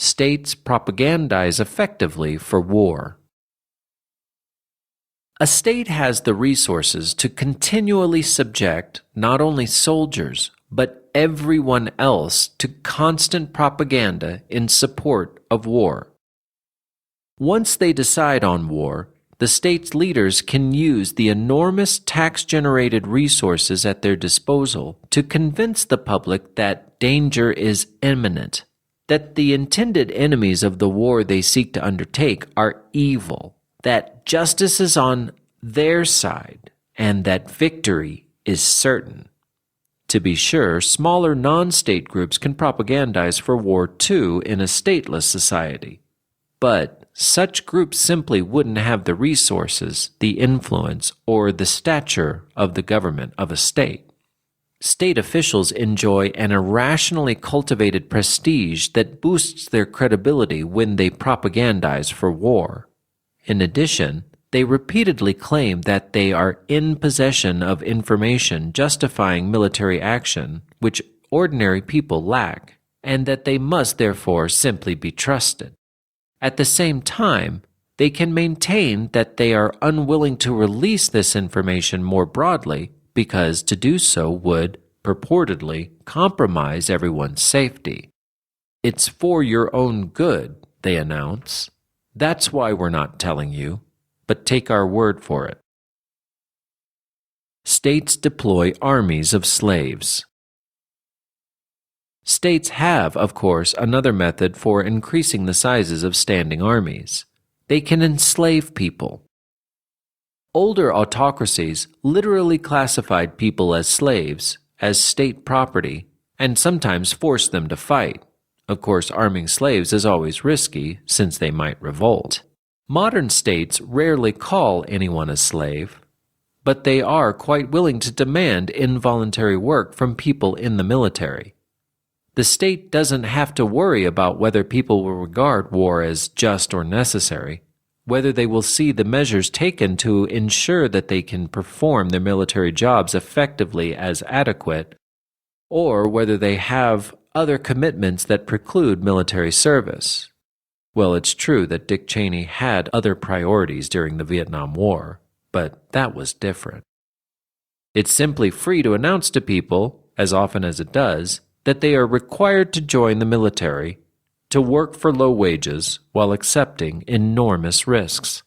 States propagandize effectively for war. A state has the resources to continually subject not only soldiers, but everyone else to constant propaganda in support of war. Once they decide on war, the state's leaders can use the enormous tax-generated resources at their disposal to convince the public that danger is imminent, that the intended enemies of the war they seek to undertake are evil, that justice is on their side, and that victory is certain. To be sure, smaller non-state groups can propagandize for war too in a stateless society, but such groups simply wouldn't have the resources, the influence, or the stature of the government of a state. State officials enjoy an irrationally cultivated prestige that boosts their credibility when they propagandize for war. In addition, they repeatedly claim that they are in possession of information justifying military action which ordinary people lack, and that they must therefore simply be trusted. At the same time, they can maintain that they are unwilling to release this information more broadly because to do so would, purportedly, compromise everyone's safety. It's for your own good, they announce. That's why we're not telling you, but take our word for it. States deploy armies of slaves. States have, of course, another method for increasing the sizes of standing armies. They can enslave people. Older autocracies literally classified people as slaves, as state property, and sometimes forced them to fight. Of course, arming slaves is always risky, since they might revolt. Modern states rarely call anyone a slave, but they are quite willing to demand involuntary work from people in the military. The state doesn't have to worry about whether people will regard war as just or necessary, whether they will see the measures taken to ensure that they can perform their military jobs effectively as adequate, or whether they have other commitments that preclude military service. Well, it's true that Dick Cheney had other priorities during the Vietnam War, but that was different. It's simply free to announce to people, as often as it does, that they are required to join the military, to work for low wages while accepting enormous risks.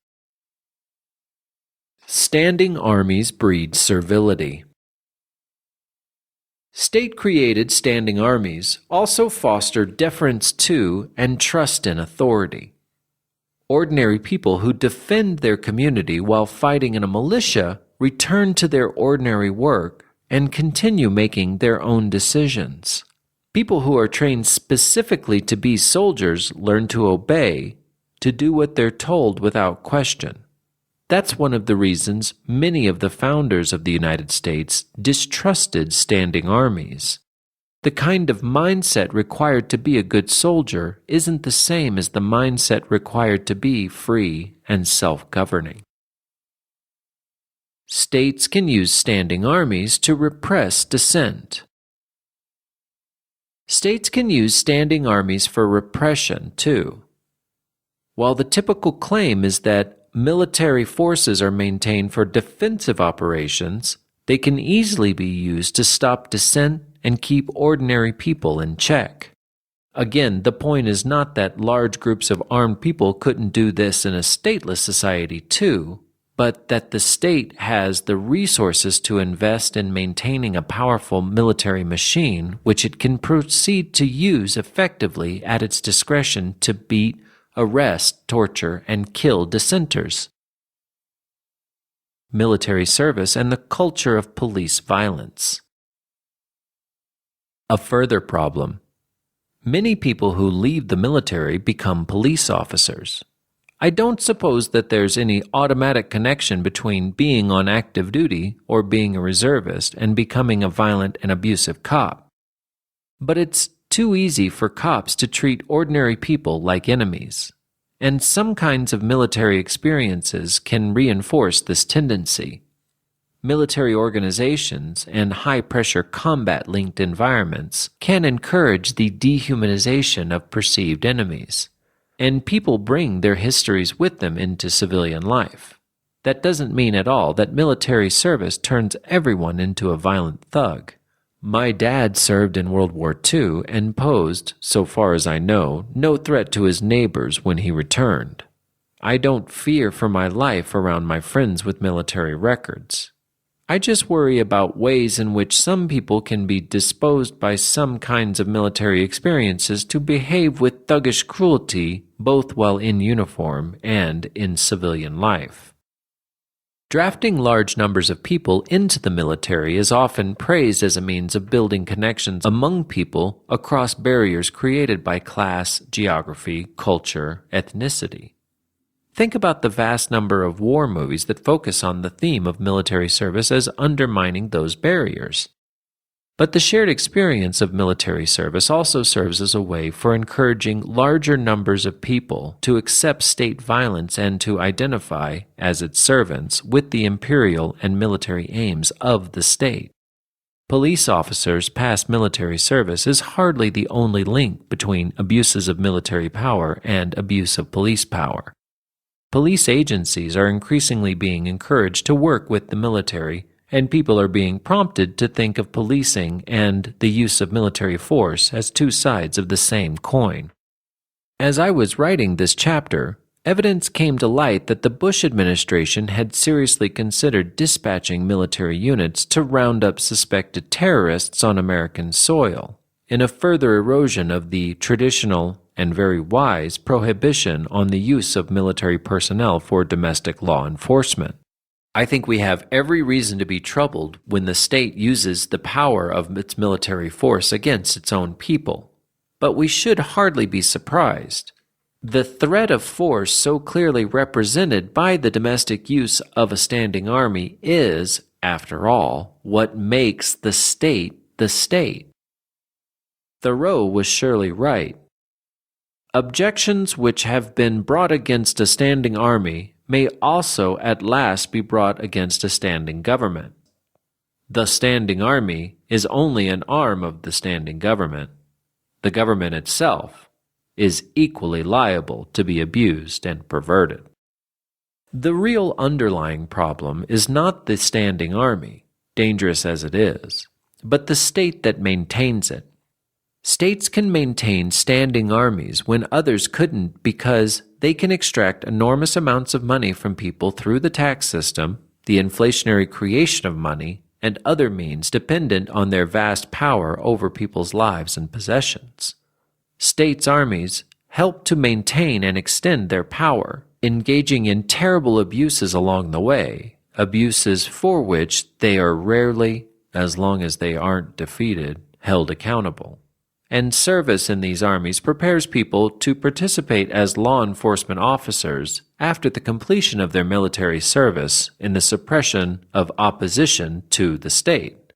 Standing armies breed servility. State-created standing armies also foster deference to and trust in authority. Ordinary people who defend their community while fighting in a militia return to their ordinary work and continue making their own decisions. People who are trained specifically to be soldiers learn to obey, to do what they're told without question. That's one of the reasons many of the founders of the United States distrusted standing armies. The kind of mindset required to be a good soldier isn't the same as the mindset required to be free and self-governing. States can use standing armies to repress dissent. States can use standing armies for repression, too. While the typical claim is that military forces are maintained for defensive operations, they can easily be used to stop dissent and keep ordinary people in check. Again, the point is not that large groups of armed people couldn't do this in a stateless society too, but that the state has the resources to invest in maintaining a powerful military machine which it can proceed to use effectively at its discretion to beat, arrest, torture, and kill dissenters. Military service and the culture of police violence. A further problem. Many people who leave the military become police officers. I don't suppose that there's any automatic connection between being on active duty or being a reservist and becoming a violent and abusive cop. But it's too easy for cops to treat ordinary people like enemies, and some kinds of military experiences can reinforce this tendency. military organizations, and high-pressure combat-linked environments can encourage the dehumanization of perceived enemies. And people bring their histories with them into civilian life. That doesn't mean at all that military service turns everyone into a violent thug. My dad served in World War II and posed, so far as I know, no threat to his neighbors when he returned. I don't fear for my life around my friends with military records. I just worry about ways in which some people can be disposed by some kinds of military experiences to behave with thuggish cruelty both while in uniform and in civilian life. Drafting large numbers of people into the military is often praised as a means of building connections among people across barriers created by class, geography, culture, ethnicity. Think about the vast number of war movies that focus on the theme of military service as undermining those barriers. But the shared experience of military service also serves as a way for encouraging larger numbers of people to accept state violence and to identify, as its servants, with the imperial and military aims of the state. Police officers past military service is hardly the only link between abuses of military power and abuse of police power. Police agencies are increasingly being encouraged to work with the military, and people are being prompted to think of policing and the use of military force as two sides of the same coin. As I was writing this chapter, evidence came to light that the Bush administration had seriously considered dispatching military units to round up suspected terrorists on American soil, in a further erosion of the traditional and very wise prohibition on the use of military personnel for domestic law enforcement. I think we have every reason to be troubled when the state uses the power of its military force against its own people, but we should hardly be surprised. The threat of force so clearly represented by the domestic use of a standing army is, after all, what makes the state the state. Thoreau was surely right. Objections which have been brought against a standing army may also at last be brought against a standing government. The standing army is only an arm of the standing government. The government itself is equally liable to be abused and perverted. The real underlying problem is not the standing army, dangerous as it is, but the state that maintains it. States can maintain standing armies when others couldn't because they can extract enormous amounts of money from people through the tax system, the inflationary creation of money, and other means dependent on their vast power over people's lives and possessions. States' armies help to maintain and extend their power, engaging in terrible abuses along the way, abuses for which they are rarely, as long as they aren't defeated, held accountable. And service in these armies prepares people to participate as law enforcement officers after the completion of their military service in the suppression of opposition to the state.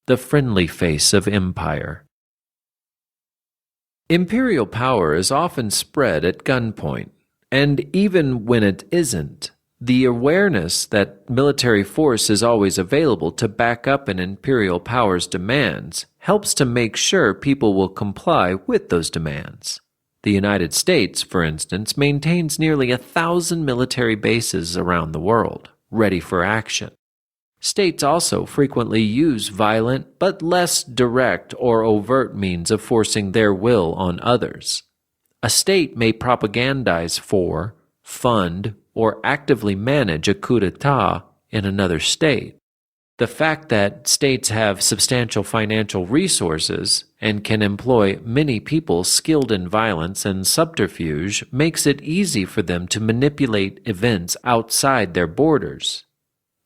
The friendly face of empire. Imperial power is often spread at gunpoint, and even when it isn't, the awareness that military force is always available to back up an imperial power's demands helps to make sure people will comply with those demands. The United States, for instance, maintains nearly 1,000 military bases around the world, ready for action. States also frequently use violent but less direct or overt means of forcing their will on others. A state may propagandize for, fund, or actively manage a coup d'etat in another state. The fact that states have substantial financial resources and can employ many people skilled in violence and subterfuge makes it easy for them to manipulate events outside their borders.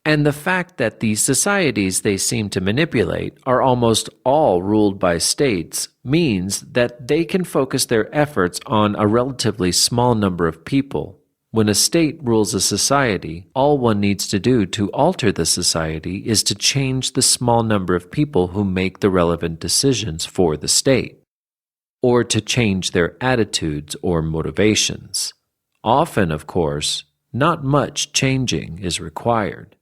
And the fact that the societies they seem to manipulate are almost all ruled by states means that they can focus their efforts on a relatively small number of people. When a state rules a society, all one needs to do to alter the society is to change the small number of people who make the relevant decisions for the state, or to change their attitudes or motivations. Often, of course, not much changing is required.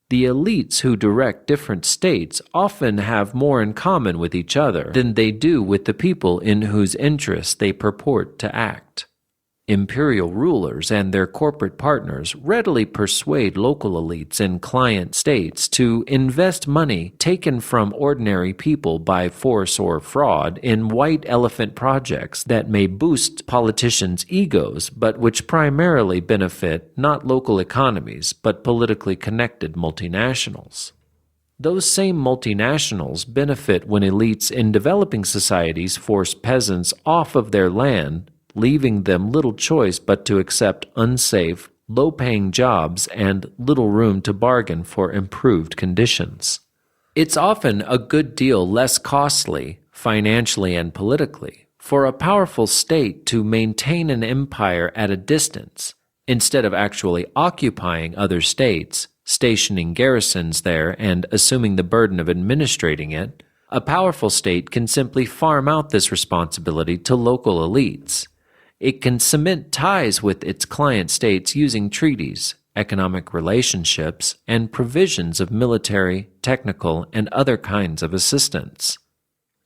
The elites who direct different states often have more in common with each other than they do with the people in whose interests they purport to act. Imperial rulers and their corporate partners readily persuade local elites in client states to invest money taken from ordinary people by force or fraud in white elephant projects that may boost politicians' egos, but which primarily benefit not local economies, but politically connected multinationals. Those same multinationals benefit when elites in developing societies force peasants off of their land, leaving them little choice but to accept unsafe, low-paying jobs and little room to bargain for improved conditions. It's often a good deal less costly, financially and politically, for a powerful state to maintain an empire at a distance, instead of actually occupying other states, stationing garrisons there, and assuming the burden of administrating it. A powerful state can simply farm out this responsibility to local elites. It can cement ties with its client states using treaties, economic relationships, and provisions of military, technical, and other kinds of assistance.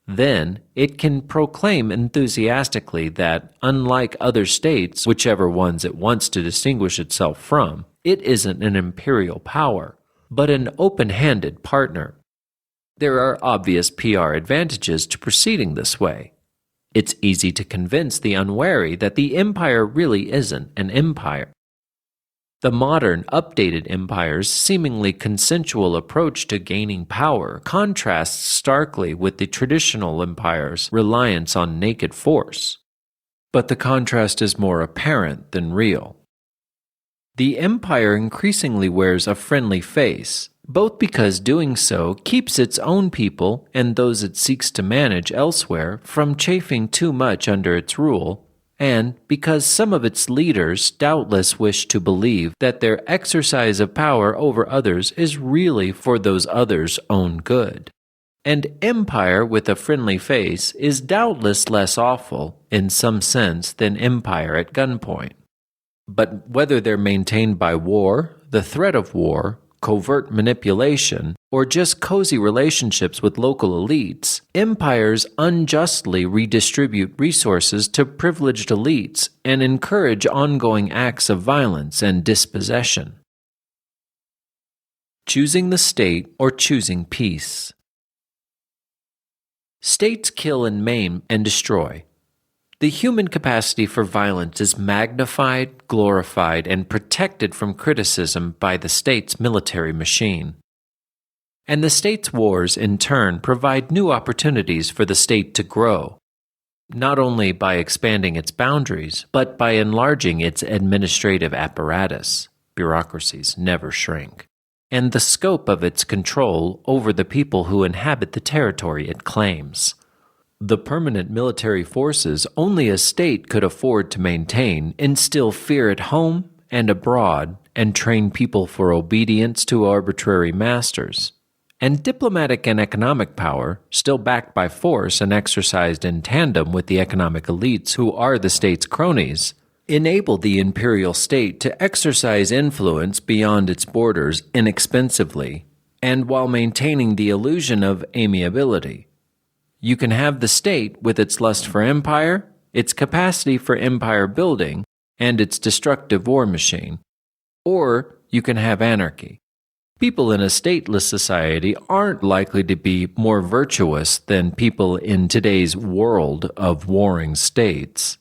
Then, it can proclaim enthusiastically that, unlike other states, whichever ones it wants to distinguish itself from, it isn't an imperial power, but an open-handed partner. There are obvious PR advantages to proceeding this way. It's easy to convince the unwary that the empire really isn't an empire. The modern, updated empire's seemingly consensual approach to gaining power contrasts starkly with the traditional empire's reliance on naked force. But the contrast is more apparent than real. The empire increasingly wears a friendly face, both because doing so keeps its own people and those it seeks to manage elsewhere from chafing too much under its rule, and because some of its leaders doubtless wish to believe that their exercise of power over others is really for those others' own good. And empire with a friendly face is doubtless less awful, in some sense, than empire at gunpoint. But whether they're maintained by war, the threat of war, covert manipulation, or just cozy relationships with local elites, empires unjustly redistribute resources to privileged elites and encourage ongoing acts of violence and dispossession. Choosing the state or choosing peace. States kill and maim and destroy. The human capacity for violence is magnified, glorified, and protected from criticism by the state's military machine. And the state's wars, in turn, provide new opportunities for the state to grow, not only by expanding its boundaries, but by enlarging its administrative apparatus. Bureaucracies never shrink. And the scope of its control over the people who inhabit the territory it claims. The permanent military forces only a state could afford to maintain instill fear at home and abroad and train people for obedience to arbitrary masters. And diplomatic and economic power, still backed by force and exercised in tandem with the economic elites who are the state's cronies, enable the imperial state to exercise influence beyond its borders inexpensively, and while maintaining the illusion of amiability. You can have the state with its lust for empire, its capacity for empire building, and its destructive war machine. Or you can have anarchy. People in a stateless society aren't likely to be more virtuous than people in today's world of warring states.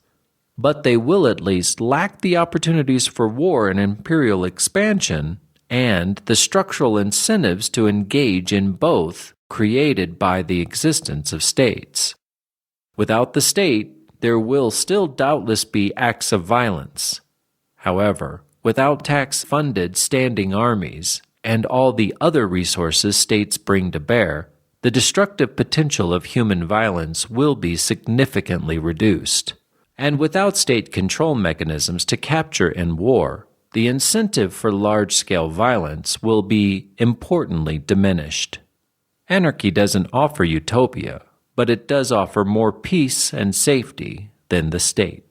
But they will at least lack the opportunities for war and imperial expansion, and the structural incentives to engage in both created by the existence of states. Without the state, there will still doubtless be acts of violence. However, without tax-funded standing armies and all the other resources states bring to bear, the destructive potential of human violence will be significantly reduced. And without state control mechanisms to capture in war, the incentive for large-scale violence will be importantly diminished. Anarchy doesn't offer utopia, but it does offer more peace and safety than the state.